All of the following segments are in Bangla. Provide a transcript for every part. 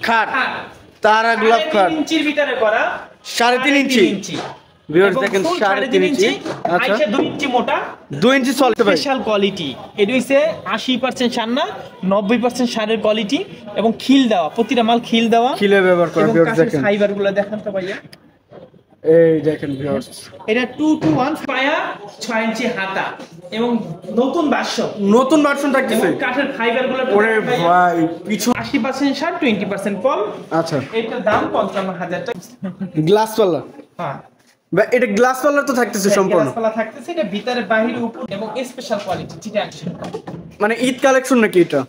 খাট তারা গোলাপ খাট ইঞ্চির ভিতরে করা 3.5 ইঞ্চি ভিউয়ার্স দেখেন 3.5 ইঞ্চি আচ্ছা 2 ইঞ্চি মোটা 2 ইঞ্চি সলিড স্পেশাল কোয়ালিটি এটা হইছে 80% সান্না 90% সারের কোয়ালিটি এবং খিল দেওয়া প্রতিটা মাল খিল দেওয়া খিলে ব্যবহার করা ভিউয়ার্স দেখেন ফাইবারগুলো দেখান তো ভাইয়া এই দেখেন ভিউয়ার্স এটা 2-1 পায়া 6 ইঞ্চি হাতা এবং নতুন ভার্সন থাকতেছে কাঠের ফাইবারগুলো ওরে ভাই পিছু 80% সার 20% পল আচ্ছা এটার দাম 55000 টাকা গ্লাস পাল্লা হ্যাঁ বা এটা গ্লাস পাল্লা তো থাকতেছে সম্পূর্ণ গ্লাস পাল্লা থাকতেছে এটা ভিতরে বাহিরে উপর এবং স্পেশাল কোয়ালিটি চিটাং মানে ঈদ কালেকশন নাকি এটা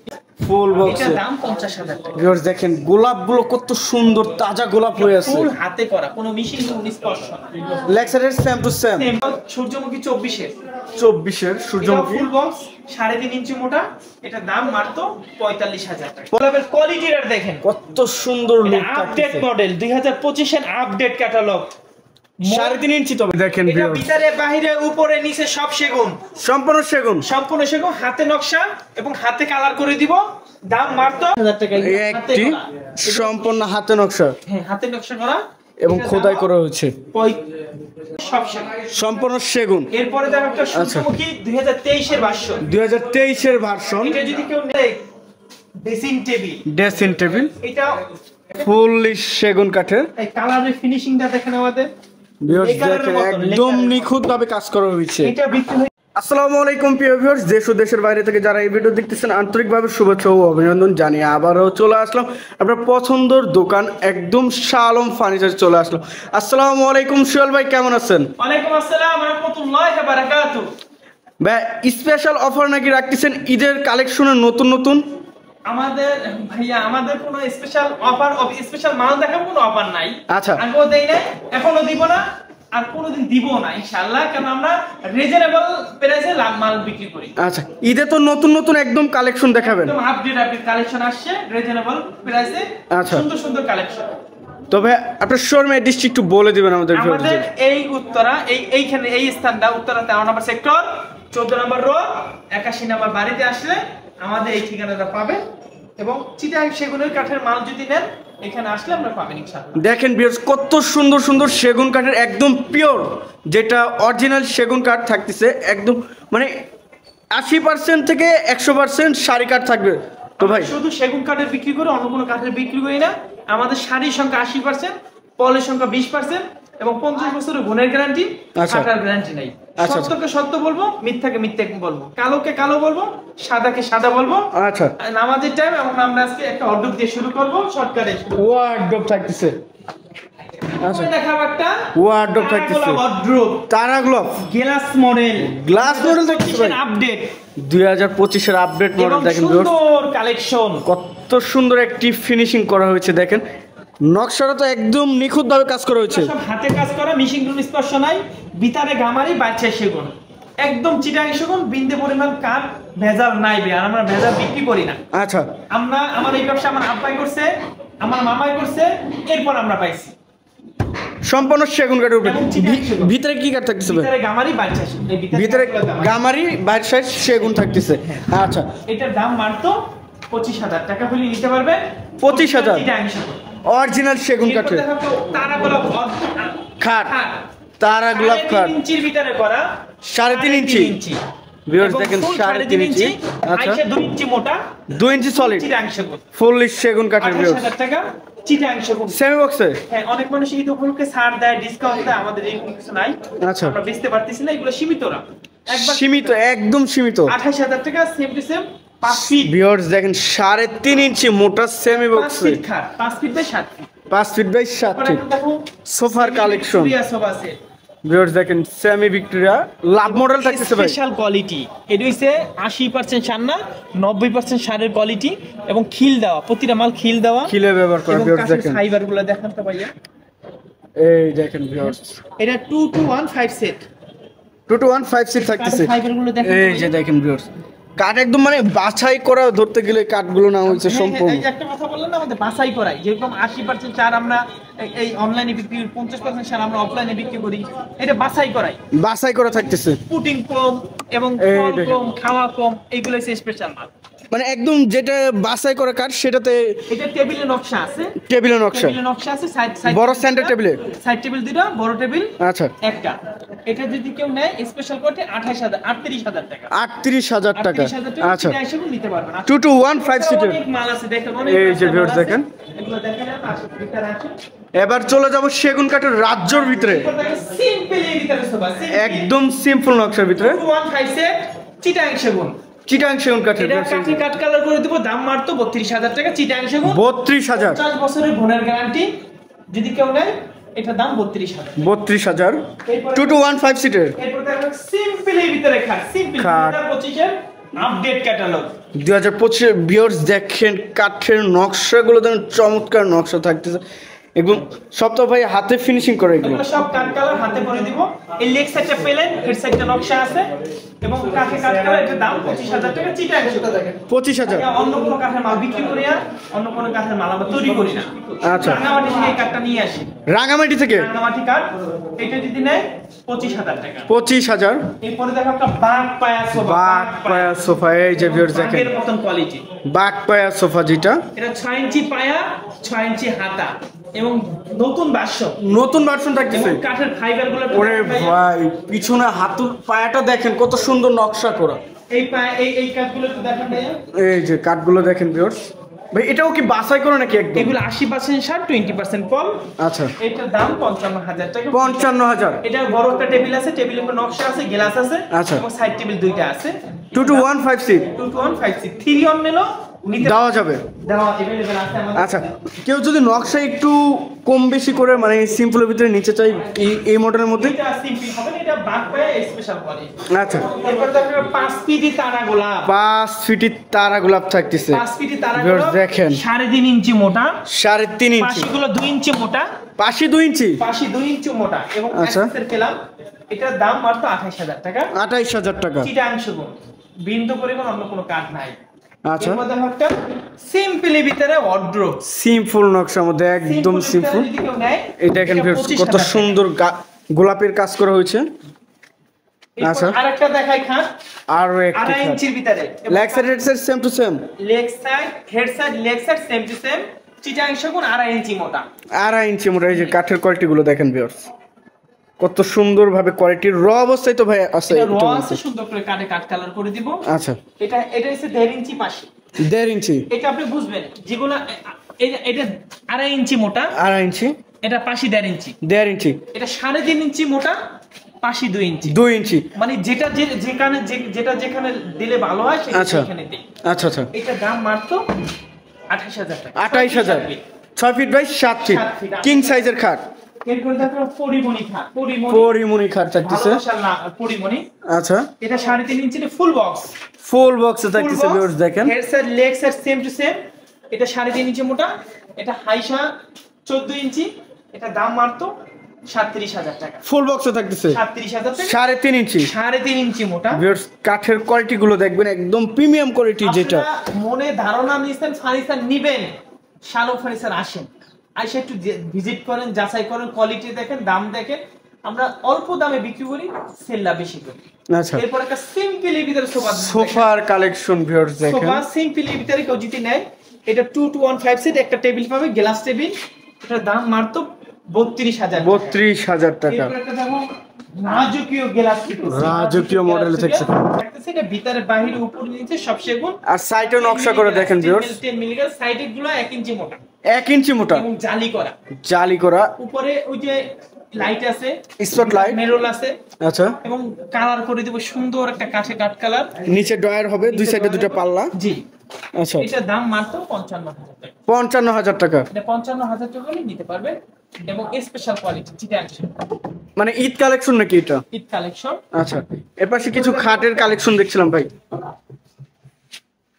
ফুল বক্সে এটার দাম 50000 টাকা ভিউয়ার্স দেখেন গোলাপগুলো কত সুন্দর তাজা গোলাপ হয়ে আছে ফুল হাতে করা কোনো মেশিন কোনো স্পর্শ না লেক্সারের সেম টু সেম সূর্যমুখী 24 এর সূর্যমুখী ফুল বক্স 3.5 ইঞ্চি মোটা এটা দাম মাত্র 45000 টাকা গোলাপের কোয়ালিটিটা দেখেন কত সুন্দর লুক আপডেট মডেল 2025 এর আপডেট ক্যাটালগ 3.5 ইঞ্চি তবে দেখেন এটা ভিতরে বাইরে উপরে নিচে সব সেগুন সম্পূর্ণ সেগুন হাতে নকশা এবং হাতে কালার করে দিব দাম মাত্র 1000 টাকা একটি সম্পূর্ণ হাতে নকশা হ্যাঁ হাতে নকশা করা এবং খোদাই করা হয়েছে সব সম্পূর্ণ সেগুন এরপরে দেখো একটা সূর্যমুখী 2023 এর ভার্সন 2023 এর ভার্সন এটা যদি কেউ নেয় ড্রেসিং টেবিল এটা ফুললি সেগুন কাঠের এই কালারের ফিনিশিংটা দেখেন আমাদের ভিউয়ার্স দেখেন একদম নিখুঁতভাবে কাজ করা হয়েছে এটা বিক্রি আসসালামু আলাইকুম প্রিয় ভিউয়ার্স দেশ ও দেশের বাইরে থেকে যারা এই ভিডিও দেখতেছেন আন্তরিকভাবে শুভেচ্ছা ও অভিনন্দন জানিয়ে আবারও চলে আসলাম আপনার পছন্দের দোকান একদম শাহ আলম ফার্নিচার চলে আসলাম। আসসালামু আলাইকুম সোহেল ভাই কেমন আছেন? ওয়ালাইকুম আসসালাম ওয়া রাহমাতুল্লাহি ওয়া বারাকাতুহু। ভাই স্পেশাল অফার নাকি রাখতেছেন ঈদের কালেকশনের নতুন আমাদের ভাইয়া আমাদের কোনো স্পেশাল অফার স্পেশাল মাল দেখাবো কোনো অফার নাই আচ্ছা আগেও দেই নাই এখনো দিব না আর কোনোদিন দিব না ইনশাআল্লাহ কারণ আমরা রিজনেবল প্রাইসে মাল বিক্রি করি। আচ্ছা ঈদে তো নতুন একদম কালেকশন দেখাবেন একদম আপডেট কালেকশন আসছে রিজনেবল প্রাইসে আচ্ছা সুন্দর কালেকশন। তবে আপনার শোরুম অ্যাড্রেসটি একটু বলে দিবেন আমাদের আমাদের এই উত্তরা এইখানে এই স্থানটা উত্তরা 13 নম্বর সেক্টর 14 নম্বর রোড 81 নম্বর বাড়িতে আসলে আমাদের এই ঠিকানাটা পাবেন এবং চিটাং সেগুনের কাঠের মাল যদি নেন এখানে আসলে আমরা পাবেন ইনশাআল্লাহ। দেখেন ভিউয়ার্স কত সুন্দর সেগুন কাঠের একদম পিওর যেটা অরিজিনাল সেগুন কাঠ থাকতেছে একদম মানে 80% থেকে 100% শাড়ি কাঠ থাকবে। তো ভাই শুধু সেগুন কাঠের বিক্রি করে অন্য কোনো কাঠের বিক্রি করি না। আমাদের শাড়ির সংখ্যা 80%, পলের সংখ্যা 20% এবং 50 বছরের গুণের গ্যারান্টি কাটার গ্যারান্টি নাই। সত্যকে সত্য বলবো মিথ্যাকে মিথ্যা বলবো কালোকে কালো বলবো সাদাকে সাদা বলবো। আচ্ছা নামাজের টাইম এবং আমরা আজকে একটা অর্ডার দিয়ে শুরু করব শর্টকাটে ওয়ার্ডরোব থাকতেছে। আচ্ছা দেখাবো একটা ওয়ার্ডরোব থাকতেছে ওয়ার্ডরোব তারা গ্লাস মডেল থাকতেছে আপডেট 2025 এর আপডেট মডেল দেখেন সুন্দর কালেকশন কত সুন্দর একটি ফিনিশিং করা হয়েছে দেখেন নকশাটা তো একদম নিখুঁতভাবে কাজ করা হয়েছে সব হাতে কাজ করা মেশিন কোনো স্পর্শ নাই ভিতরে গামারি বাইরে সেগুন একদম চিটাং সেগুন বিন্দু পরিমাণ কাঠ ভেজাল নাই আর আমরা ভেজাল বিক্রি করি না। আচ্ছা আমরা আমার এই ব্যবসা আমার আব্বাই করছে আমার মামাই করছে এরপর আমরা পাইছি সম্পূর্ণ সেগুন কাঠের উপরে ভিতরে কি কাঠ থাকতেছে ভিতরে গামারি বাইরে ভিতরে গামারি বাইরে সাইড সেগুন থাকতেছে। আচ্ছা এটার দাম মাত্র 25000 টাকা হলে নিতে পারবে 25000 চিটাং সেগুন অরিজিনাল সেগুন কাঠের তারা গোলাপ খাট তারা গোলাপ খাট 3 ইঞ্চির ভিতরে করা 3.5 ইঞ্চি ভিউয়ার্স দেখেন 3.5 ইঞ্চি আচ্ছা 2 ইঞ্চি মোটা 2 ইঞ্চি সলিড চিটাং সেগুন ফুললি সেগুন কাঠের ভিউয়ার্স 28000 টাকা চিটাং সেগুন সেমি বক্সে। হ্যাঁ অনেক মানুষ ঈদ উপলক্ষে ছাড় দেয় ডিসকাউন্ট দেয় আমাদের এই কিছু নাই। আচ্ছা আমরা বেচতে পারতেছি না এগুলো সীমিত না একবার সীমিত একদম সীমিত 28000 টাকা same to same 5 feet viewers দেখেন 3.5 ইঞ্চি মোটা সেমি বক্সে 5 feet by 7 feet 5 feet by 7 feet সোফার কালেকশন সোফা সেট ভিউয়ার্স দেখেন সেমি ভিক্টোরিয়া লাভ মডেল থাকতেছে ভাই স্পেশাল কোয়ালিটি এটা হইছে 80% সান্না 90% সারের কোয়ালিটি এবং খিল দেওয়া প্রতিটা মাল খিল দেওয়া খিলে ব্যবহার করা ভিউয়ার্স দেখেন ফাইবারগুলো দেখান তো ভাইয়া এই দেখেন ভিউয়ার্স এটা 2215 সেট 2215 সেট থাকতেছে ফাইবারগুলো দেখেন এই যে দেখেন ভিউয়ার্স কাট একদম মানে বাছাই করা ধরতে গেলে কাটগুলো না হইছে সম্পূর্ণ এই যে একটা কথা বললেন না আমাদের বাছাই করাই যেরকম 80% চার আমরা এই অনলাইনে বিক্রি 50% চার আমরা অফলাইনে বিক্রি করি এটা বাছাই করা থাকতেছে পুটিং কম এবং ফল কম খাওয়া কম এইগুলো হচ্ছে স্পেশাল মাল মানে একদম যেটা বাছাই করা কাঠ সেটাতে এটা টেবিলের নকশা আছে, টেবিলের নকশা আছে, সাইড বড় সেন্টার টেবিলে, সাইড টেবিল দুটো, বড় টেবিল আচ্ছা একটা। এটা যদি কেউ নেয় স্পেশাল কোটে 38,000 টাকা, 38,000 টাকা। আচ্ছা, হিসেবে নিতে পারবেন। 2215 সিটের অনেক মাল আছে দেখেন, অনেক এই যে ভিউয়ার্স দেখেন। এগুলো দেখেন ভিতরে আছে। এবার চলে যাব সেগুন কাঠের রাজ্যর ভিতরে, সিম্পল এর ভিতরে সোফা, একদম সিম্পল নকশার ভিতরে 215 সেট চিটাং সেগুন। চিটাং সেগুন কাঠের, এটা কাঠি কাট কালার করে দেব, দাম মাত্র 32,000 টাকা। চিটাং সেগুন 32,000, 50 বছরের গুণের গ্যারান্টি। যদি কেউ নেয় এটা দাম 32,000। 32,000 2215 সিটের। এরপর দেখেন সিম্পল এর ভিতরে খাট, সিম্পল 2025 এর আপডেট ক্যাটালগ। 2025 ভিউয়ার্স দেখেন কাঠের নকশাগুলো দেখেন, চমৎকার নকশা থাকতেছে একদম। সব তো ভাই হাতে ফিনিশিং করে এগুলো, এগুলো সব কাট কালার হাতে করে দিব। এই লেগ সাইডটা পেলেন, হেড সাইডটা নকশা আছে এবং কাঠে কাট কালার। এটার দাম 25,000 টাকা। চিটাং সেটা দেখেন 25,000। অন্য কোনো কাঠের মাল বিক্রি করি না, অন্য কোনো কাঠের মাল আমরা তৈরি করি না। আচ্ছা, রাঙামাটি থেকে এই কাঠটা নিয়ে আসি, রাঙামাটি থেকে রাঙামাটি কাঠ। এটা যদি নেয় 25,000 টাকা। 25,000। এরপরে দেখো একটা বাঘ পায়া সোফা, বাঘ পায়া সোফা, এই যে ভিউয়ার্স দেখেন বাঘের মতন কোয়ালিটি বাঘ পায়া সোফা, যেটা এটা 6 ইঞ্চি পায়া, 6 ইঞ্চি হাতা এবং নতুন ভার্সন, নতুন ভার্সন থাকতেছে। কাঠের ফাইবার গুলো। ওরে ভাই পিছনে হাতুর পায়াটা দেখেন কত সুন্দর নকশা করা। এই পায়া এই কাঠগুলো একটু দেখেন ভাইয়া। এই যে কাঠগুলো দেখেন ভিউয়ার্স ভাই, এটাও কি বাছাই করে নাকি একদম? এগুলো 80% শার্ট, 20% পল। আচ্ছা, এটার দাম 55,000 টাকা। 55,000। এটা বড় একটা টেবিল আছে, টেবিলের উপর নকশা আছে, গ্লাস আছে। আচ্ছা, এবং সাইড টেবিল দুইটা আছে। 2215 সিট, 2215 সিট 3 অন নিলো নিতে দেওয়া যাবে। দেওয়া अवेलेबल আছে আমাদের। আচ্ছা, কেউ যদি নকশা একটু কম বেশি করে মানে সিম্পলের ভিতরে নিচে চাই এই মডেলের মধ্যে, এটা সিম্পল হবে না, এটা বাঘ পায়া স্পেশাল কোয়ালিটি। আচ্ছা, এরপর দেখো 5 ফিট তারা গোলাপ, 5 ফিটের তারা গোলাপ থাকতেছে। 5 ফিট তারা ভিউয়ার্স গোলাপ দেখেন 3.5 ইঞ্চি মোটা, 3.5 ইঞ্চি, পাশিগুলো 2 ইঞ্চি মোটা, পাশে 2 ইঞ্চি, পাশি 2 ইঞ্চি মোটা এবং আচ্ছা, অ্যাক্সেসের পেলাম। এটার দাম মাত্র 28,000 টাকা। 28,000 টাকা। চিটাং সেগুন, বিন্দু পরিমাণ অন্য কোনো কাঠ নাই। আচ্ছা, এর মধ্যে একটা সিম্পলের ভিতরে ওয়ার্ড্রোব, সিম্পল নকশার মধ্যে একদম সিম্পল। এই দেখেন ভিউয়ার্স কত সুন্দর গোলাপের কাজ করা হয়েছে। আচ্ছা, আরেকটা দেখাই খাট, আরো একটা 2.5 ইঞ্চির ভিতরে, leg side head side same to same, leg side head side leg side same to same. Chittagong সেগুন 2.5 ইঞ্চি মোটা, 2.5 ইঞ্চি মোটা। এই যে কাঠের কোয়ালিটি গুলো দেখেন ভিউয়ার্স কত সুন্দর ভাবে কোয়ালিটির র অবস্থায় তো ভাই আছে। এটা র আছে, সুন্দর করে কাটে কাট কালার করে দিব। আচ্ছা, এটা হচ্ছে 1.5 ইঞ্চি পাশে, 1.5 ইঞ্চি। এটা আপনি বুঝবেন যেগুলো এটা 2.5 ইঞ্চি মোটা, 2.5 ইঞ্চি, এটা পাশে 1.5 ইঞ্চি, 1.5 ইঞ্চি, এটা 3.5 ইঞ্চি মোটা, পাশে 2 ইঞ্চি, 2 ইঞ্চি। মানে যেটা যেখানে দিলে ভালো হয় সেখানে দিই। আচ্ছা আচ্ছা, এটা দাম মাত্র 28,000 টাকা। 28,000, 6 ফিট বাই 7 ফিট, কিং সাইজের খাট। এরপর দেখো পরিমণি খাট, পরিমণি খাট থাকতেছে। পরিমণি, আচ্ছা, এটা 3.5 ইঞ্চির ফুল বক্স, ফুল বক্সে থাকতেছে ভিউয়ার্স দেখেন। Head side leg side same to same. এটা 3.5 ইঞ্চি মোটা, এটা হাইসা 14 ইঞ্চি। এটা দাম মাত্র 37,000 টাকা। ফুল বক্সে থাকতেছে 37,000 টাকা। 3.5 ইঞ্চি, 3.5 ইঞ্চি মোটা। ভিউয়ার্স কাঠের কোয়ালিটি গুলো দেখবেন একদম প্রিমিয়াম কোয়ালিটি। যেটা মনে ধারণা নিছেন ফার্নিচার নিবেন, শালম ফার্নিচার আসেন, আইসা একটু ভিজিট করেন, যাচাই করেন, কোয়ালিটি দেখেন, দাম দেখেন। আমরা অল্প দামে বিক্রি করি, সেলটা বেশি করি। আচ্ছা, এরপর একটা সিম্পলের ভিতরে সোফার কালেকশন ভিউয়ার্স দেখেন। সোফা সিম্পলের ভিতরে কেউ যদি নেয়, এটা 2-1-5 সেট একটা টেবিল পাবে, গ্লাস টেবিল। এটার দাম মাত্র 32,000। 32,000 টাকা। এরপর একটা দেখো রাজকীয় গ্লাস, রাজকীয় মডেল থাকছে। এটা ভিতরে বাহিরে উপর নিচে সব সেগুন। আর সাইডে নকশা করে দেখেন ভিউয়ার্স, 10 মিলি সাইডে গুলো 1 ইঞ্চি মোটা, 1 ইঞ্চি মোটা এবং জালি করা। জালি করা। উপরে ওই যে লাইট আছে, স্পট লাইট, মেরুল আছে। আচ্ছা, এবং কালার করে দেব সুন্দর একটা কাঠে কাট কালার। নিচে ডয়ার হবে, দুই সাইডে দুটো পাল্লা। জি, আচ্ছা, এটার দাম মাত্র 55,000 টাকা। 55,000 টাকা। এটা 55,000 টাকা হলে নিতে পারবে এবং স্পেশাল কোয়ালিটি চিটাং মানে ঈদ কালেকশন নাকি এটা? ঈদ কালেকশন। আচ্ছা, এর পাশে কিছু খাটের কালেকশন দেখছিলাম ভাই।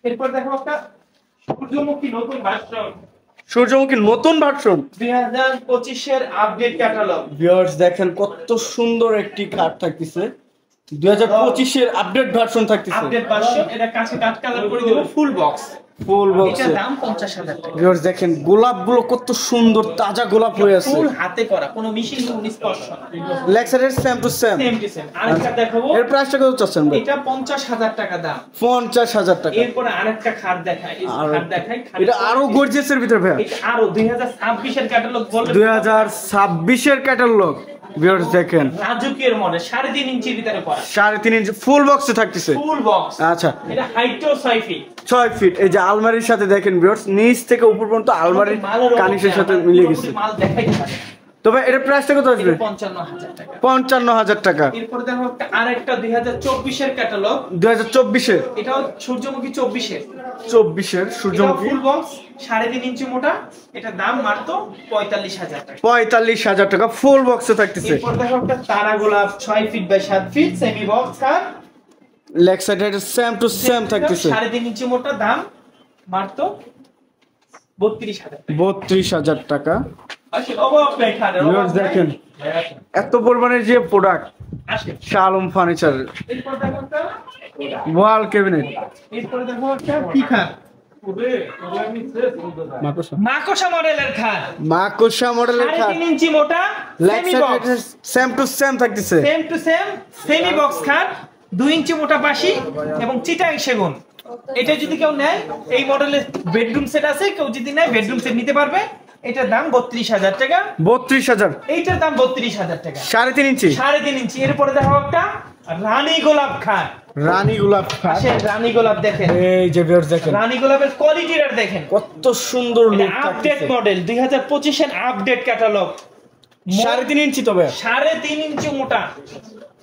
এরপর দেখো একটা সূর্যমুখী নতুন ভার্সন, সূর্যমুখী নতুন ভার্সন 2025 এর আপডেট ক্যাটালগ। ভিউয়ার্স দেখেন কত সুন্দর একটি খাট থাকতেছে, 2025 এর আপডেট ভার্সন থাকতেছে। আপডেট ভার্সন, এটা কাছে কাট কালার করে দেব, ফুল বক্স। ফুল বক্স এটার দাম 50,000 টাকা। ভিউয়ার্স দেখেন গোলাপগুলো কত সুন্দর তাজা গোলাপ হয়ে আছে, ফুল হাতে করা, কোনো মেশিন স্পর্শ না। লেক্সারের same to same. Same to same. আরেকটা দেখাবো, এর প্রাইসটা কত চাচ্ছেন ভাই? এটা 50,000 টাকা দাম। 50,000 টাকা। এরপরে আরেকটা খাট দেখাই, এই খাট দেখাই। এটা আরো গর্জিয়াসের ভিতরে ভাই, এটা আরো 2026 এর ক্যাটালগ বলে, 2026 এর ক্যাটালগ। ভিউয়ার্স দেখেন রাজকীয় মডেল, 3.5 ইঞ্চির ভিতরে করা, 3.5 ইঞ্চি ফুল বক্সে থাকতেছে। Full box. আচ্ছা, এটা হাইটও 6 ফিট। 6 ফিট। এই যে আলমারির সাথে দেখেন ভিউয়ার্স, নিচ থেকে উপর পর্যন্ত আলমারির কানিসের সাথে মিলে গেছে। মাল দেখাইতে পারে। তবে এর প্রাইসটা কত আসবে? 55,000 টাকা। 55,000 টাকা। এরপর দেখো আরেকটা 2024 এর ক্যাটালগ, 2024 এর, এটাও সূর্যমুখী 24 এর। 24 এর এটা সূর্যমুখী, ফুল বক্স, 3.5 ইঞ্চি মোটা। এটা দাম মাত্র 45,000 টাকা। 45,000 টাকা ফুল বক্সে থাকতেছে। এরপর দেখো একটা তারা গোলাপ 6 feet by 7 feet semi box কার, লেগ সাইডে সেম টু সেম থাকতেছে। 3.5 ইঞ্চি মোটা, দাম মাত্র 32,000 টাকা। 32,000 টাকা। আসলে অভাব নাই খানের, অভাব নাই। দেখেন এত পরিমাণের যে প্রোডাক্ট আসে। শাহ আলম ফার্নিচার, এরপর দেখো একটা, ওয়াল ক্যাবিনেট, এরপরে দেখো একটা কি খাট, মাকড়সা মডেলের খাট, মাকড়সা মডেলের খাট, 3.5 ইঞ্চি মোটা লেগ সেমি বক্স, সাইডে সেম টু সেম থাকতেছে। Same to same semi box খাট, 2 ইঞ্চি মোটা পাশি এবং চিটাং সেগুন। এটা যদি কেউ নেয়, এই মডেলের বেডরুম সেট আছে, কেউ যদি নেয় বেডরুম সেট নিতে পারবে। এটার দাম 32,000 টাকা। 32,000। এইটার দাম 32,000 টাকা, 3.5 ইঞ্চি, 3.5 ইঞ্চি। এরপরে দেখো একটা রানী গোলাপ খাট, রানী গোলাপ খাট। আসেন রানী গোলাপ দেখেন, এই যে ভিউয়ার্স দেখেন রানী গোলাপের কোয়ালিটিটা দেখেন, কত সুন্দর লুক আপডেট থাকতেছে। মডেল, 2025 এর আপডেট ক্যাটালগ, 3.5 ইঞ্চি, তবে 3.5 ইঞ্চি মোটা।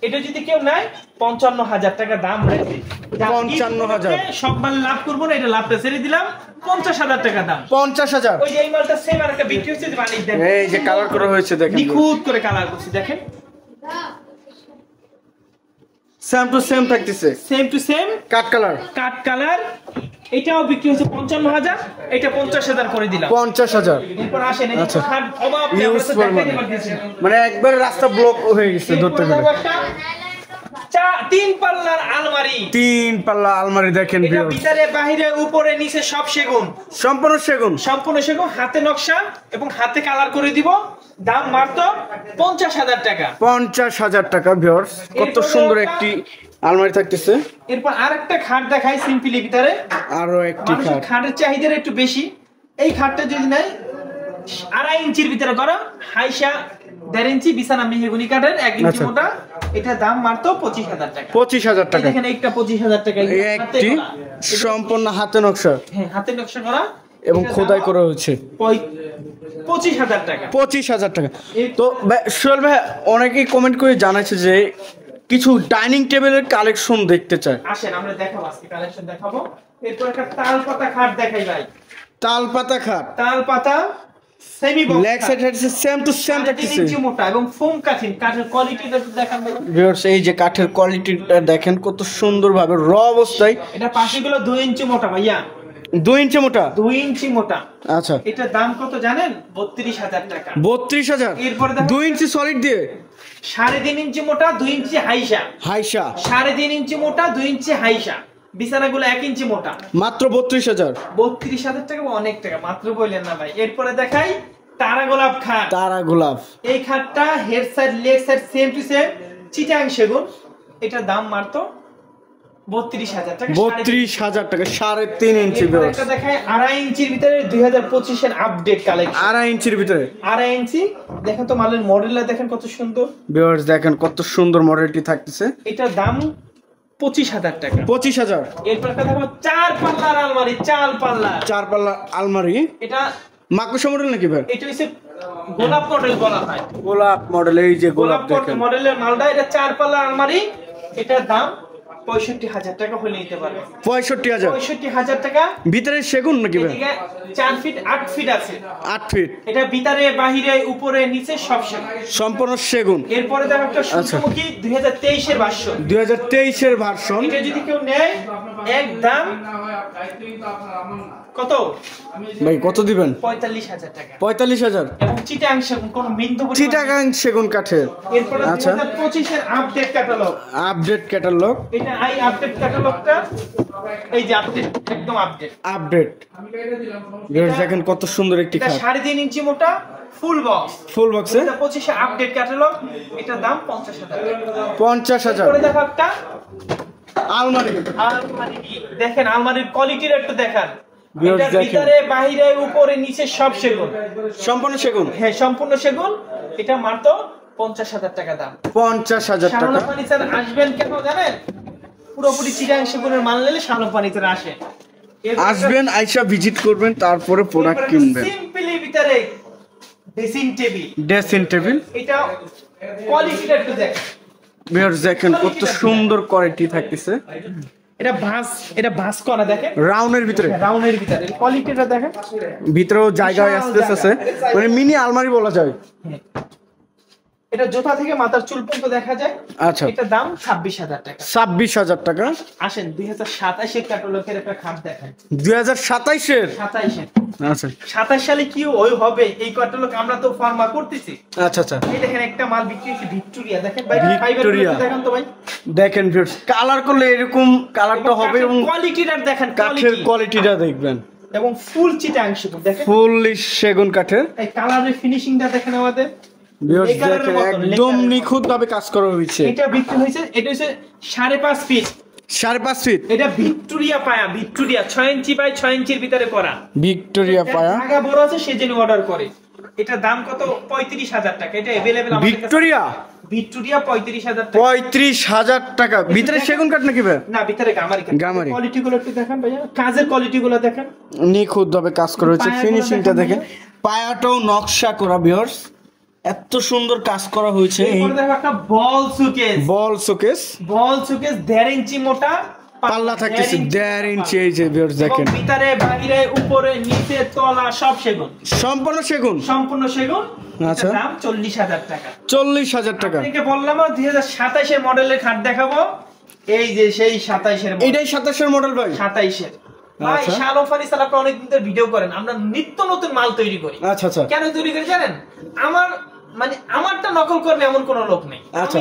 এটা যদি কেউ নেয় 55,000 টাকা দাম রয়েছে। 55,000। সব মাল লাভ করবো না, এটা লাভটা ছেড়ে দিলাম, 50,000 টাকা দাম। 50,000। ওই যে এই মালটা সেম আর একটা বিক্রি হচ্ছে, যে মালিক দেন, এই যে কালার করা হয়েছে দেখেন, নিখুঁত করে কালার করছে দেখেন, সেম টু সেম থাকতেছে, same to same cut colour, cut colour. এটাও বিক্রি হচ্ছে 55,000, এটা 50,000 করে দিলাম। 50,000। এরপর আসেন, এই যে আচ্ছা। খাট অভাব নেই, আমরা তো দেখাইতে পারতেছি না। মানে একবার রাস্তা ব্লক হয়ে গেছে ধরতে গেলে। 3 পাল্লার আলমারি, 3 পাল্লা আলমারি দেখেন এটা ভিউয়ার্স, ভিতরে বাহিরে উপরে নিচে সব সেগুন, সম্পূর্ণ সেগুন। সম্পূর্ণ সেগুন, হাতে নকশা এবং হাতে কালার করে দিব। দাম মাত্র 50,000 টাকা। 50,000 টাকা ভিউয়ার্স, কত সুন্দর একটি আলমারি থাকতেছে। এরপর আরেকটা খাট দেখাই সিম্পলি ভিতরে, আরো একটি মানুষের খাট, খাটের চাহিদা একটু বেশি। এই খাটটা যদি নাই 2.5 ইঞ্চির ভিতরে করা, হাইসা 1.5 ইঞ্চি বিছানা মেহগুনি কাঠের, 1 ইঞ্চি আচ্ছা। মোটা। এটা দাম মাত্র 25,000 টাকা। 25,000 এই টাকা। দেখেন একটা 25,000 টাকা, এই একটি সম্পূর্ণ হাতে নকশা হ্যাঁ হাতে নকশা করা এবং এটার খোদাই দাম করা হয়েছে। 25,000 টাকা। 25,000 টাকা। তো সোহেল ভাই অনেকেই কমেন্ট করে জানাচ্ছে যে কিছু ডাইনিং টেবিলের কালেকশন দেখতে চায়। আসেন আমরা দেখাবো, আজকে কালেকশন দেখাবো। এরপর একটা তাল পাতা খাট দেখাই ভাই, তাল পাতা খাট, তাল পাতা semi box, leg side same to same থাকতেছে। 3 ইঞ্চি মোটা এবং ফোম কাঠিন, কাঠের কোয়ালিটিটা দেখান ভাই। ভিউয়ার্স এই যে কাঠের কোয়ালিটিটা দেখেন কত সুন্দরভাবে র অবস্থায়। এটা পাশেগুলো 2 ইঞ্চি মোটা ভাইয়া, 2 ইঞ্চি মোটা। 2 ইঞ্চি মোটা। আচ্ছা, এটার দাম কত জানেন? 32,000 টাকা। 32,000। এরপরে দেখো 2 ইঞ্চি সলিড দিয়ে, 3.5 ইঞ্চি মোটা, 2 ইঞ্চি হাইসা, হাইসা 3.5 ইঞ্চি মোটা, 2 ইঞ্চি হাইসা। বিছানাগুলো 1 ইঞ্চি মোটা, মাত্র 32,000। 32,000 টাকা, অনেক টাকা, মাত্র বললেন না ভাই। এরপরে দেখাই তারা গোলাপ খাট, তারা গোলাপ। এই খাটটা head side leg side same to same Chittagong সেগুন। এটার দাম মাত্র 32,000 টাকা। 32,000 টাকা, 3.5 ইঞ্চি। এরপর একটা দেখাই 2.5 ইঞ্চির ভিতরে 2025 এর আপডেট কালেকশন। 2.5 ইঞ্চির ভিতরে 2.5 ইঞ্চি দেখেন তো, মালের মডেলটা দেখেন কত সুন্দর। ভিউয়ার্স দেখেন কত সুন্দর মডেলটি থাকতেছে। এটার দাম 25,000 টাকা। 25,000। এরপর একটা দেখো 4 পাল্লার আলমারি, 4 পাল্লা, 4 পাল্লা আলমারি। এটা মাকড়সা মডেল নাকি ভাই? এটা হচ্ছে গোলাপ মডেল বলা হয়, গোলাপ মডেল। এই যে গোলাপ গোলাপ দেখেন, মডেলের মালটা। এটা 4 পাল্লা আলমারি, এটার দাম 65,000 টাকা হলে নিতে পারবে। 65,000। 65,000 টাকা। ভিতরে সেগুন নাকি ভাই? এদিকে 4 ফিট 8 ফিট আছে, 8 ফিট। এটা ভিতরে বাহিরে উপরে নিচে সব সেগুন, সম্পূর্ণ সেগুন। এরপরে দেখো একটা সূর্যমুখী 2023 এর ভার্সন, 2023 এর ভার্সন। এটা যদি কেউ নেয় একদম কত ভাই কত দিবেন? 45,000 টাকা। 45,000 এবং চিটাং সেগুন কোন বিন্দু পরিমাণ চিটাগাং সেগুন কাঠের। এরপরে আচ্ছা 2025 এর আপডেট ক্যাটালগ। Update catalogue. এটা আই আপডেট ক্যাটালগটা এই যে আপডেট একদম আপডেট। আপডেট ভিউয়ার্স দেখেন কত সুন্দর একটি এটা খাট। 3.5 ইঞ্চি মোটা ফুল বক্স। ফুল বক্সে 25 এর আপডেট ক্যাটালগ। এটার দাম 50,000 টাকা। 50,000। পরে দেখো একটা আলমারি। আলমারি দেখেন, আলমারির কোয়ালিটির একটু দেখেন। ভিউয়ার্স এটার দেখেন ভিতরে বাইরে উপরে নিচে সব সেগুন। সম্পূর্ণ সেগুন। হ্যাঁ সম্পূর্ণ সেগুন। এটা মাত্র 50,000 টাকা দাম। 50,000 টাকা। শালম ফার্নিচার আসবেন কেন জানেন? পুরোপুরি চিটাং সেগুনের মাল নিলে শালম ফার্নিচার আসে। আসবেন, আইসা ভিজিট করবেন, তারপরে প্রোডাক্ট কিনবেন। সিম্পলি ভিতরে ড্রেসিং টেবিল। Dressing table. এটা কোয়ালিটিটা একটু দেখ। ভিউয়ার্স দেখেন কত সুন্দর কোয়ালিটি থাকতেছে। এটা ভাঁজ করা দেখেন রাউন্ডের ভিতরে। রাউন্ডের ভিতরে কোয়ালিটিটা দেখেন। ভিতরেও জায়গা আছে, মানে মিনি আলমারি বলা যায়। এটা জোতা থেকে মাথার চুল পর্যন্ত দেখা যায়। আচ্ছা এটা দাম 26,000 টাকা। 26,000 টাকা। আসেন 2027 এর ক্যাটালগের একটা খাট দেখাই। 2027 এর। 27 এর। আচ্ছা 27 সালে কি ওই হবে এই ক্যাটালগ আমরা তো ফার্মা করতেছি। আচ্ছা আচ্ছা এই দেখেন একটা মাল বিক্রি হচ্ছে ভিক্টোরিয়া। দেখেন ভাই ভিক্টোরিয়া দেখেন তো ভাই। দেখেন ভিউয়ার্স কালার করলে এরকম কালারটা হবে এবং কোয়ালিটিটা দেখেন, কাঠের কোয়ালিটিটা দেখবেন এবং ফুল চিটাং সেগুন দেখেন। ফুললি সেগুন কাঠের। এই কালারের ফিনিশিংটা দেখেন আমাদের। ভিউয়ার্স দেখেন একদম নিখুঁত ভাবে কাজ করা হয়েছে। এটা বিক্রি হয়েছে, এটা হচ্ছে 5.5 ফিট। 5.5 ফিট। এটা ভিক্টোরিয়া পায়া, ভিক্টোরিয়া 6 ইঞ্চি বাই 6 ইঞ্চির ভিতরে করা। ভিক্টোরিয়া পায়া। জায়গা বড় আছে সেজন্য অর্ডার করে। এটা দাম কত? 35,000 টাকা। এটা अवेलेबल আমাদের কাছে। ভিক্টোরিয়া। ভিক্টোরিয়া 35,000 টাকা। 35,000 টাকা। ভিতরে সেগুন কাঠ নাকি ভাই? না ভিতরে গামারি কাঠ। গামারি। কোয়ালিটি গুলো একটু দেখেন ভাইয়া, কাজের কোয়ালিটি গুলো দেখেন। নিখুঁত ভাবে কাজ করা হয়েছে, ফিনিশিংটা দেখেন। পায়াটাও নকশা করা ভিউয়ার্স, এত সুন্দর কাজ করা হয়েছে। এরপর দেখো একটা বল সুকেস। বল শোকেস। বল সুকেস 1.5 ইঞ্চি মোটা, পাল্লা থাকতেছে 1.5 ইঞ্চি। এই যে ভিউয়ার্স দেখেন ভিতরে বাইরে উপরে নিচে তলা সব সেগুন। সম্পূর্ণ সেগুন। সম্পূর্ণ সেগুন। আচ্ছা দাম 40,000 টাকা। 40,000 টাকা। আপনাকে বললাম 2027 এর মডেলের খাট দেখাবো। এই যে সেই 27 এর মডেল। এটাই 27 এর মডেল ভাই। 27 এর। ভাই আচ্ছা। শালম ফার্নিচার আপনারা অনেকদিন ধরে ভিডিও করেন, আমরা নিত্য নতুন মাল তৈরি করি। আচ্ছা আচ্ছা কেন তৈরি করি জানেন? মানে আমারটা নকল করবে এমন কোন লোক নেই। আচ্ছা।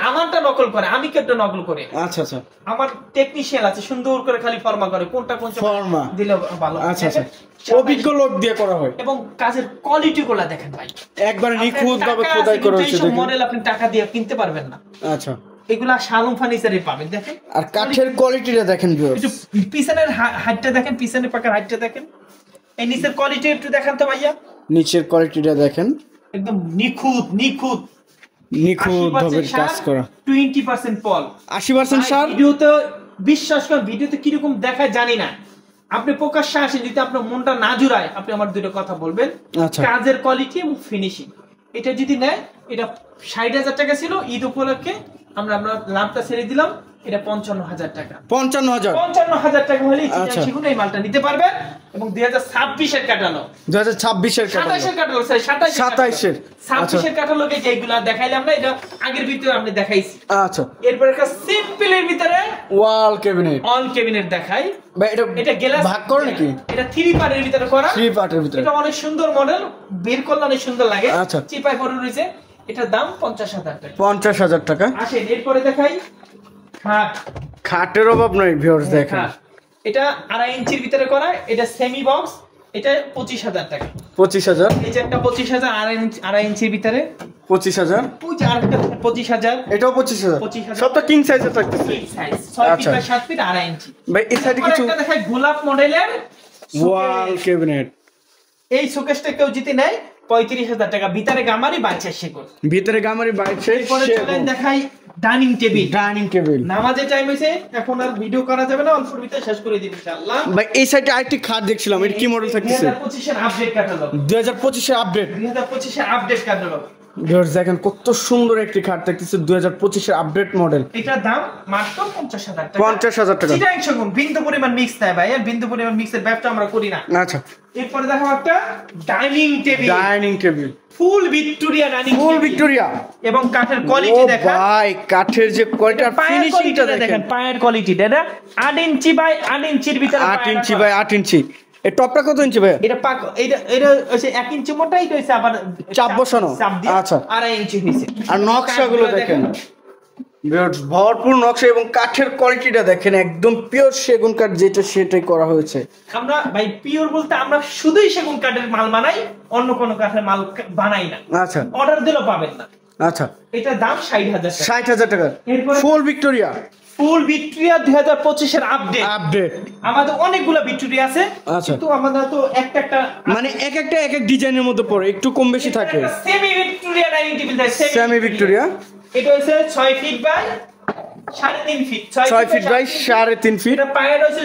আমারটা নকল করে, আমি কেটে নকল করে। আচ্ছা আচ্ছা আমার টেকনিশিয়ান আছে সুন্দর করে খালি ফর্মা করে, কোনটা ফর্মা দিলে ভালো। আচ্ছা আচ্ছা অভিজ্ঞ লোক দিয়ে করা হয়। এবং কাজের কোয়ালিটি গুলো দেখেন ভাই, একবারে নিখুঁত ভাবে খোদাই করা হয়েছে। দেখেন মডেল আপনি টাকা দিয়ে কিনতে পারবেন না। আচ্ছা এগুলা শালম ফার্নিচারে পাবেন। দেখেন আর কাঠের কোয়ালিটিটা দেখেন ভিউয়ার্স। একটু পিছনের হাইটটা দেখেন, পিছনের পাকার হাইটটা দেখেন। এই নিচের কোয়ালিটি একটু দেখান তো ভাইয়া। নিচের কোয়ালিটিটা দেখেন, একদম নিখুঁত নিখুঁত নিখুঁত ভাবে কাজ করা। 20% পল, 80% সার। ভিডিওতে বিশ্বাস করেন, ভিডিওতে কিরকম দেখায় জানি না, আপনি প্রকাশ্যে আসেন, যদি আপনার মনটা না জুড়ায় আপনি আমার দুটো কথা বলবেন। আচ্ছা কাজের কোয়ালিটি এবং ফিনিশিং, এটা যদি নেয়, এটা 60,000 টাকা ছিল, ঈদ উপলক্ষে আমরা লাভটা ছেড়ে দিলাম, এটা 55,000 টাকা। 55,000 টাকা হলে আচ্ছা সেগুলো এই মালটা নিতে পারবেন। এবং 2026 এর ক্যাটালগ, 2026 এর 27 এর ক্যাটালগ, 27 এর 26 এর ক্যাটালগে যেগুলা দেখাইলাম না, এটা আগের ভিডিও আমি দেখাইছি। আচ্ছা এরপর একটা সিম্পল এর ভিতরে ওয়াল ক্যাবিনেট, অন ক্যাবিনেট দেখাই। ভাই এটা গ্লাস ভাগ করে নাকি? এটা 3 পার্টের ভিতরে করা। 3 পার্টের ভিতরে। এটা অনেক সুন্দর মডেল, বের করলে অনেক সুন্দর লাগে। আচ্ছা চিপাই পড়ে রয়েছে। এটার দাম 50,000 টাকা। 50,000 টাকা। আসেন এরপরে দেখাই খাট। খাটের অভাব নাই ভিউয়ার্স দেখেন। এটা 2.5 ইঞ্চির ভিতরে করা, এটা সেমি বক্স, এটা 25,000 টাকা। 25,000। এই যে একটা 25,000 2.5 ইঞ্চির ভিতরে 25,000। আরেকটা 25,000, এটাও 25,000। সব তো কিং সাইজে থাকতেছে। King size 6 feet by 7 feet 2.5 inch. ভাই এই সাইডে কিছু একটা দেখাই গোলাপ মডেলের ওয়াল ক্যাবিনেট। এই শোকেসটা কেউ জিতে নেয় 35,000 টাকা। ভিতরে গামারি বাইরে শেকল, ভিতরে গামারি বাইরে। এরপরে চলেন দেখাই ডাইনিং টেবিল। ডাইনিং টেবিল নামাজের টাইম হইছে, এখন আর ভিডিও করা যাবে না, অল্পের ভিতরে শেষ করে দিই ইনশাআল্লাহ। ভাই এই সাইডে আরেকটি খাট দেখছিলাম, এটা কি মডেল থাকতেছে? 2025 এর আপডেট ক্যাটালগ। 2025 এর আপডেট। 2025 এর আপডেট ক্যাটালগ। ভিউয়ার্স দেখেন কত সুন্দর একটি খাট দেখতেছে 2025 এর আপডেট মডেল। এটার দাম মাত্র 50,000 টাকা। 50,000 টাকা। চিটাং সেগুন বিন্দু পরিমাণ মিক্স নাই ভাই, আর বিন্দু পরিমাণ মিক্সের ব্যবসা আমরা করি না। আচ্ছা, এরপর দেখো একটা ডাইনিং টেবিল। ডাইনিং টেবিল ফুল ভিক্টোরিয়া ডাইনিং টেবিল। ফুল ভিক্টোরিয়া এবং কাঠের কোয়ালিটি দেখেন ভাই, কাঠের যে কোয়ালিটি আর ফিনিশিংটা দেখেন, পায়ের কোয়ালিটিটা। এটা 8 ইঞ্চি বাই 8 ইঞ্চির ভিতরে 8 ইঞ্চি বাই 8 ইঞ্চি। এই টপটা কত ইঞ্চি ভাই? এটা পাক, এটা হচ্ছে 1 ইঞ্চি মোটাই হইছে, আবার চাপ বসানো। আচ্ছা, 2.5 ইঞ্চি হইছে। আর নকশাগুলো দেখেন ভরপুর নকশা, এবং কাঠের কোয়ালিটিটা দেখেন একদম পিওর সেগুন কাঠ, যেটা সেটাই করা হয়েছে। আমরা ভাই পিওর বলতে আমরা শুধুই সেগুন কাঠের মাল বানাই, অন্য কোনো কাঠের মাল বানাই না। আচ্ছা, অর্ডার দিলেও পাবেন না। আচ্ছা, এটার দাম 60,000 টাকা। 60,000 টাকা। ফুল ভিক্টোরিয়া, ফুল ভিক্টোরিয়া 2025 এর আপডেট। আমাদের অনেকগুলো ভিক্টোরিয়া আছে, কিন্তু আমাদের তো একটা মানে এক এক ডিজাইনের মধ্যে পড়ে, একটু কম বেশি থাকে। সেমি ভিক্টোরিয়া ডাইনিং টেবিল দেয়। সেমি ভিক্টোরিয়া এটা হচ্ছে 6 feet by 3.5 feet. 6 feet by 3.5 feet. এটা পায়ের হচ্ছে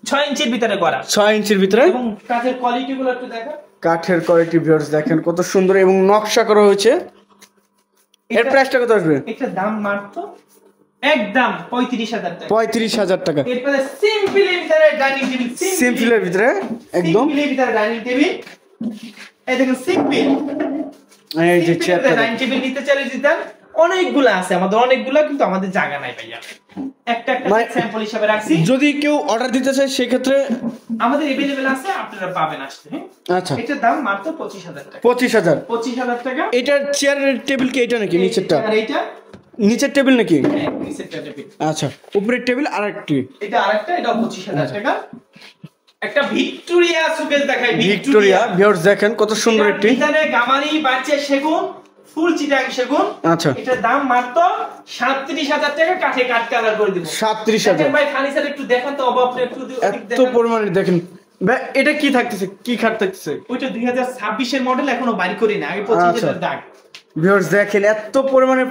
6 ইঞ্চির ভিতরে করা। 6 ইঞ্চির ভিতরে। এবং কাঠের কোয়ালিটি গুলো একটু দেখো। কাঠের কোয়ালিটি ভিউয়ার্স দেখেন কত সুন্দর এবং নকশা করা হয়েছে। এর প্রাইসটা কত আসবে? এটার দাম মাত্র একদম 35,000 টাকা। 35,000 টাকা। এরপরে সিম্পলের ভিতরে ডাইনিং টেবিল। সিম্পলের ভিতরে একদম সিম্পলের ভিতরে ডাইনিং টেবিল। এই দেখুন সিম্পল। এই যে চেয়ারটা ডাইনিং টেবিল নিতে চাইলে দিতেন, অনেকগুলো আছে আমাদের, অনেকগুলো, কিন্তু আমাদের জায়গা নাই ভাইয়া। একটা স্যাম্পল হিসেবে রাখছি। যদি কেউ অর্ডার দিতে চায় সেই ক্ষেত্রে আমাদের अवेलेबल আছে, আপনারা পাবেন আসতে। আচ্ছা, এটার দাম মাত্র 25,000 টাকা। 25,000 টাকা। এটার চেয়ারের টেবিল কি এটা নাকি নিচেরটা? আর এইটা নিচের টেবিল নাকি? হ্যাঁ, নিচের টেবিল। আচ্ছা, উপরের টেবিল আরেকটি। এটা আরেকটা, এটা 25,000 টাকা। একটা ভিক্টোরিয়া সুকেস দেখাই। ভিক্টোরিয়া ভিউয়ার্স দেখেন কত সুন্দর একটি। এখানে গামারি বাচ্চা সেগুন, ফুল চিটাং সেগুন। আচ্ছা, এটার দাম মাত্র 37,000 টাকা। কাঠে কাট কালার করে দিব। 37,000। ভাই ফার্নিচার একটু দেখেন তো, অভাব একটু এত পরিমাণে দেখেন ভাই। এটা কি থাকতেছে, কি খাট থাকতেছে? ওইটা 2026 এর মডেল, এখনো বাইর করি না, আগে 25 এর দাগ। ভিউয়ার্স দেখেন এত পরিমাণে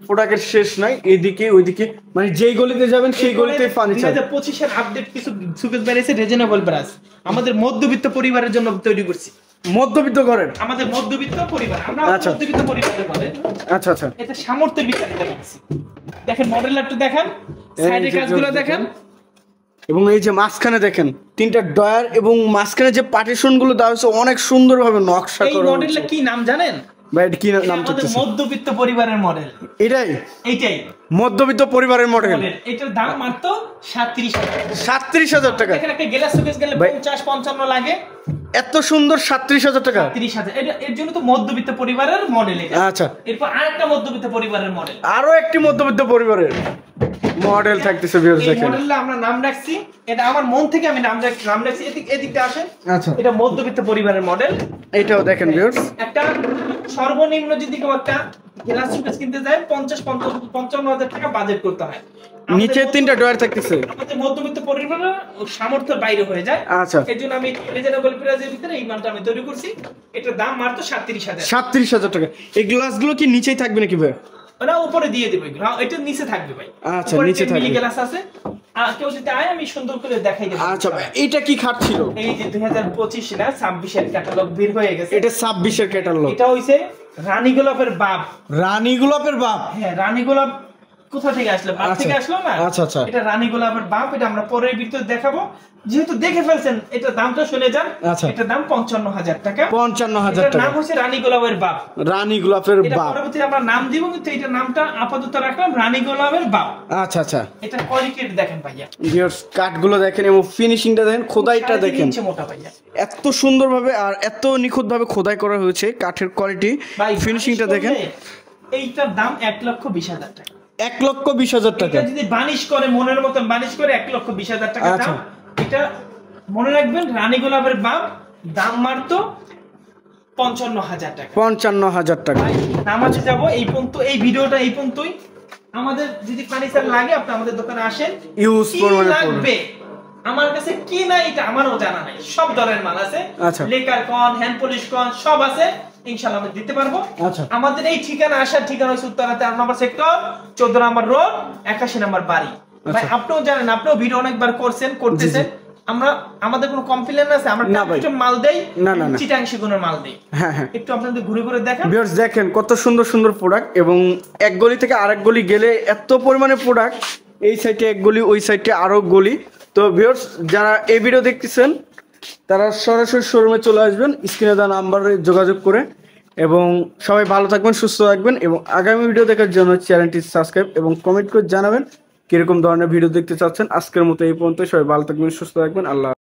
প্রোডাক্টের শেষ নাই, এদিকে ওইদিকে, মানে যেই গলিতে যাবেন সেই গলিতে ফার্নিচার। 2025 এর আপডেট কিছু সুকেস বেরিয়েছে, রিজনেবল প্রাইস। আমাদের মধ্যবিত্ত পরিবারের জন্য তৈরি করছি। মধ্যবিত্ত ঘরের? আমাদের মধ্যবিত্ত পরিবার, আমরা মধ্যবিত্ত পরিবারের মধ্যে। আচ্ছা আচ্ছা, এটা সামর্থ্যের বিচারে রাখছি। দেখেন মডেলটা একটু দেখেন, সাইডের কাজগুলো দেখেন, এবং এই যে মাঝখানে দেখেন তিনটা ডয়ার, এবং মাঝখানে যে পার্টিশন গুলো দেওয়া হয়েছে অনেক সুন্দর ভাবে নকশা করা। এই মডেলটা কি নাম জানেন ভাই? এটা কি নাম আমাদের মধ্যবিত্ত পরিবারের মডেল। এইটাই মধ্যবিত্ত পরিবারের মডেল। এটার দাম মাত্র 37,000। 37,000 টাকা। এখানে একটা গ্লাস শোকেস গেলে 50-55 লাগে। এত সুন্দর 37,000 টাকা। 37,000। এটা এর জন্য তো মধ্যবিত্ত পরিবারের মডেল এটা। আচ্ছা, এরপর আরেকটা মধ্যবিত্ত পরিবারের মডেল, আরো একটি মধ্যবিত্ত পরিবারের মডেল থাকতেছে ভিউয়ার্স দেখেন। এই মডেলটা আমরা নাম রাখছি, এটা আমার মন থেকে আমি নাম রাখছি। এদিকটা আসেন। আচ্ছা, এটা মধ্যবিত্ত পরিবারের মডেল। এটাও দেখেন ভিউয়ার্স। একটা সর্বনিম্ন যদি কেউ একটা গ্লাস শোকেস কিনতে যায় 50-55,000 টাকা বাজেট করতে হয়। নিচে তিনটা ডয়ার থাকতেছে। আমাদের মধ্যবিত্ত পরিবারের সামর্থ্যের বাইরে হয়ে যায়। আচ্ছা, এজন্য আমি রিজনেবল প্রাইসের ভিতরে এই মালটা আমি তৈরি করছি। এটার দাম মাত্র 37,000। 37,000 টাকা। এই গ্লাসগুলো কি নিচেই থাকবে নাকি ভাই? না, উপরে দিয়ে দেব এগুলো। এটা নিচে থাকবে ভাই। আচ্ছা, নিচে থাকবে। মিলি গ্লাস আছে। আর কেউ যদি আয় আমি সুন্দর করে দেখাই দেব। আচ্ছা ভাই, এটা কি খাট ছিল? এই যে 2025 না 26 এর ক্যাটালগ বের হয়ে গেছে। এটা 26 এর ক্যাটালগ। এটা হইছে রানী গোলাপের বাপ। রানী গোলাপের বাপ? হ্যাঁ, রানী গোলাপ কোথা থেকে আসলো? বাপ থেকে আসলো না? আচ্ছা আচ্ছা, এটা রানী গোলাপের বাপ। এটা আমরা পরের ভিডিওতে দেখাবো। যেহেতু দেখে ফেলছেন, এটা দামটা শুনে যান। আচ্ছা, এটার দাম 55,000 টাকা। 55,000 টাকা। নাম হচ্ছে রানী গোলাপের বাপ। রানী গোলাপের বাপ। পরবর্তীতে আমরা নাম দিব, কিন্তু এটার নামটা আপাতত রাখলাম রানী গোলাপের বাপ। আচ্ছা আচ্ছা, এটা কোয়ালিটি দেখেন ভাইয়া। ভিউয়ার্স কাঠগুলো দেখেন এবং ফিনিশিংটা দেখেন, খোদাইটা দেখেন। মোটা ভাইয়া, এত সুন্দরভাবে আর এত নিখুঁতভাবে খোদাই করা হয়েছে। কাঠের কোয়ালিটি, ফিনিশিংটা দেখেন। এইটার দাম 1,20,000 টাকা। 1,20,000 টাকা। যদি বানিশ করে, মনের মতন বানিশ করে 1,20,000 টাকা দাম। এটা মনে রাখবেন, রানী গোলাপের বাপ, দাম মাত্র 55,000 টাকা। 55,000 টাকা। নামাজে যাব এই পর্যন্ত, এই ভিডিওটা এই পর্যন্তই। আমাদের যদি ফার্নিচার লাগে আপনি আমাদের দোকানে আসেন, ইউজ করবেন। লাগবে আমার কাছে কি না এটা আমারও জানা নাই, সব ধরনের মাল আছে। লেকার কন, হ্যান্ড পলিশ কন, সব আছে। ইনশাআল্লাহ আমরা দিতে পারবো। আমাদের এই ঠিকানা, আসার ঠিকানা হচ্ছে উত্তরা 13 নম্বর সেক্টর, 14 নম্বর রোড, 81 নম্বর বাড়ি। ভাই আপনিও জানেন, আপনিও ভিডিও অনেকবার করছেন, করতেছেন। আমরা আমাদের কোনো কমপ্লেন আছে? আমরা না ভাই। টাটকা মাল দেই, না, না, না। চিটাং শিগুনের মাল দেই। হ্যাঁ হ্যাঁ একটু আপনাদের ঘুরে ঘুরে দেখেন। ভিউয়ার্স দেখেন কত সুন্দর সুন্দর প্রোডাক্ট, এবং এক গলি থেকে আরেক গলি গেলে এত পরিমাণে প্রোডাক্ট, এই সাইডে এক গলি, ওই সাইডে আরো গলি। তো ভিউয়ার্স যারা এই ভিডিও দেখতেছেন তারা সরাসরি শোরুমে চলে আসবেন স্ক্রিনে দেওয়া নাম্বারে যোগাযোগ করে। এবং সবাই ভালো থাকবেন, সুস্থ থাকবেন, এবং আগামী ভিডিও দেখার জন্য চ্যানেলটি সাবস্ক্রাইব এবং কমেন্ট করে জানাবেন কিরকম ধরনের ভিডিও দেখতে চাচ্ছেন। আজকের মতো এই পর্যন্ত, সবাই ভালো থাকবেন, সুস্থ থাকবেন, আল্লাহ।